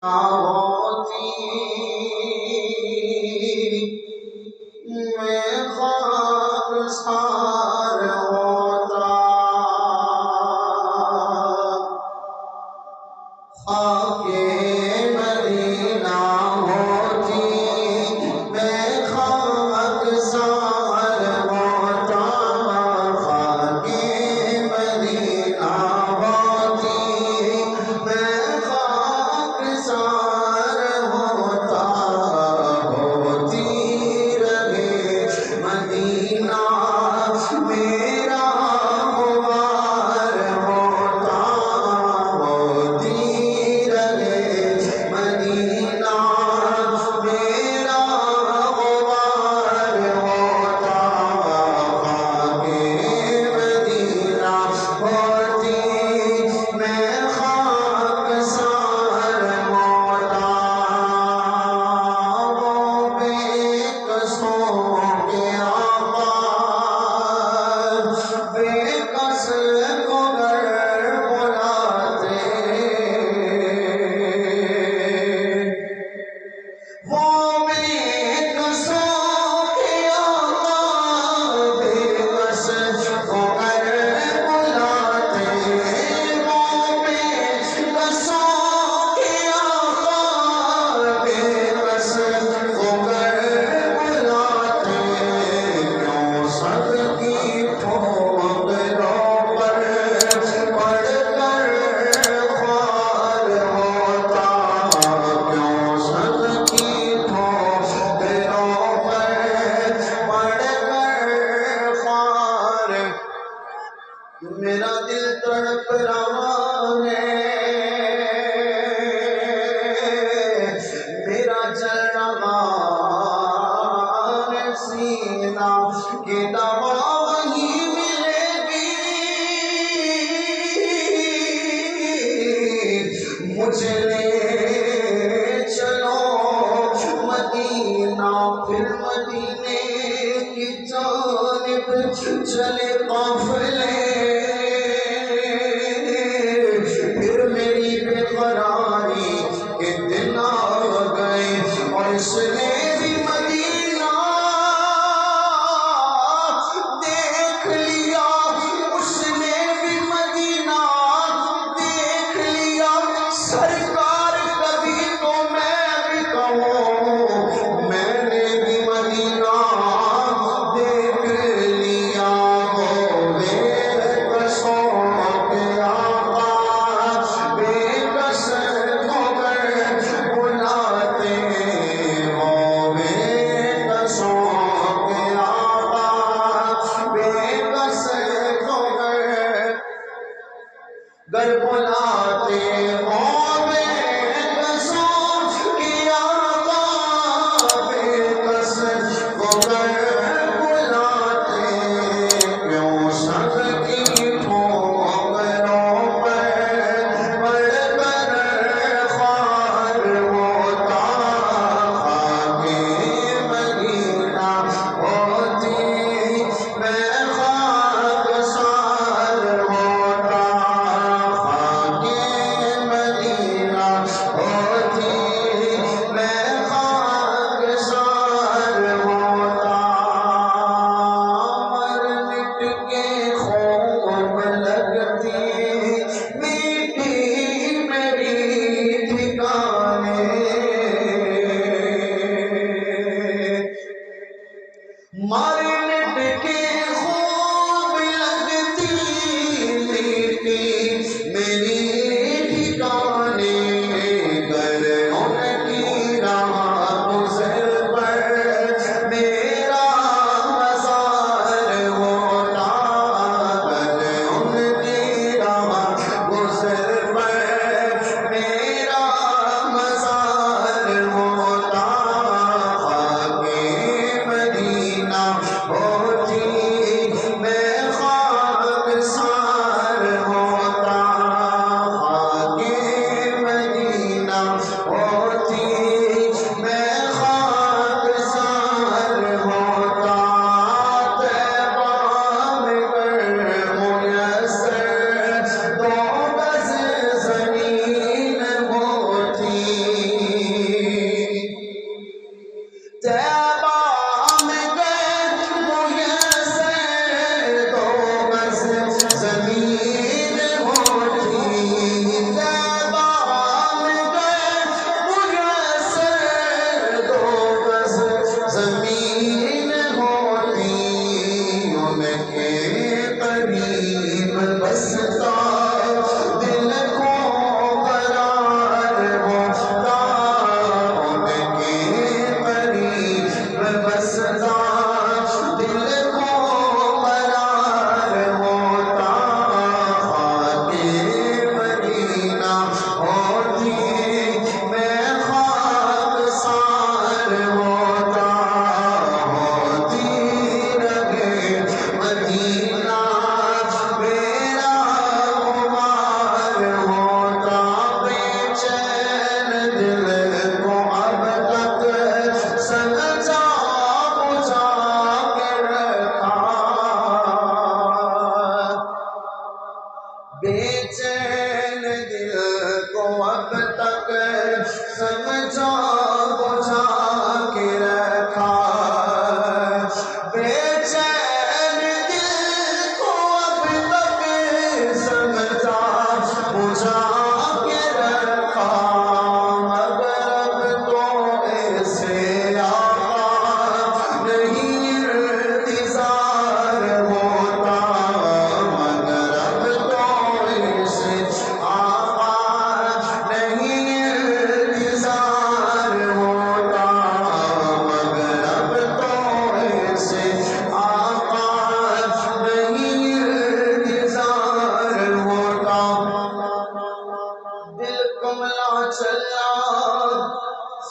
ہوتی میں خاکسار ہوتا، خاک مدینہ ہوتی میں خاکسار ہوتا، خاک مدینہ ہوتی میں خاکسار ہوتا، ہوتی رہے مدینہ میرا غبار ہوتا، ہوتی رہے مدینہ میرا غبار ہوتا، خاک مدینہ ہوتی میں خاکسار ہوتا، وہ بے قصوں کے آقا بے قص کو گر بلاتے، وہ بے قصوں کے آقا بے قص کو گر بلاتے، وہ بے قصوں کے آقا بے قص کو گر بلاتے، کیوں سب کی ٹھوکروں پر پڑھ کر خوار ہوتا، کیوں سب کی ٹھوکروں پر پڑھ کر خوار، میرا دل تڑپ رہا ہے، میرا جل رہا ہے سینہ، کہ دوا وہیں ملے گی مجھے لے چلو مدینہ، پھر مدینے کی جانب چلے قافلے، پھر میری بے قراری کے دن آ گئے، اور اس نے بھی مدینہ دیکھ لیا، اس نے بھی مدینہ دیکھ لیا، سرکار کبھی تو میں بھی کہوں میں نے بھی مدینہ دیکھ لیا، وہ بے قصوں کے آقا بے قص کو گر بلاتے، وہ بے قصوں کے آقا بے قص کو گر بلاتے، وہ بے قصوں کے آقا بے قص کو گر بلاتے، کیوں سب کی ٹھوکروں پر پڑھ کر خوار ہوتا، خاک مدینہ ہوتی میں خاکسار ہوتا، خاک مدینہ ہوتی میں خاکسار ہوتا، مر مٹ کے خوب لگتی میٹھی میری ٹھکانے، مر مٹ کے خوب لگتی میٹھی میری ٹھکانے، گر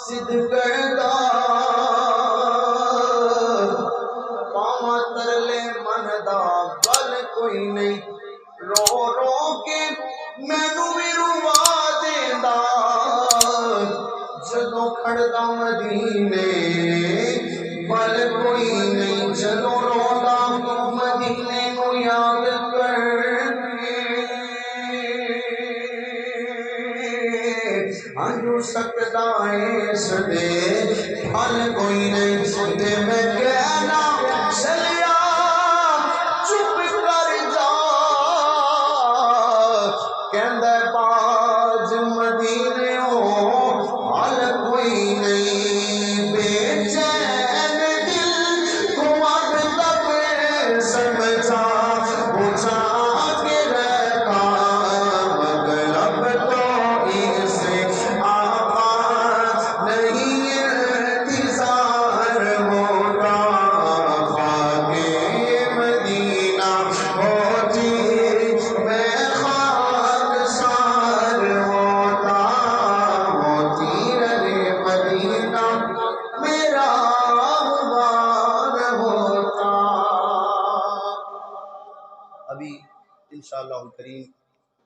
ضد کردا پاواں ترلے من دا گل کوئی نہیں رو رو کے مینوں وی روا دیندا جدوں کھڑدا مدینے بل کوئی نہیں جدوں روندا مدینے نوں یاد کر ہنجو سکدا ہے اس دے حل کوئی نہیں تے میں کہنا چلیا چپ کر جا کہندا باج مدینے ہو حل کوئی نہیں بے چین دل کو اب تک سمجھا بجھا کے رکھا مگر اب تو اس آقا نہیں انتظار ہوتا خاک مدینہ ہوتی میں خاک سار ہوتا ہوتی رہے مدینہ میرا غبار ہوتا۔ ابھی انشاءاللہ الکریم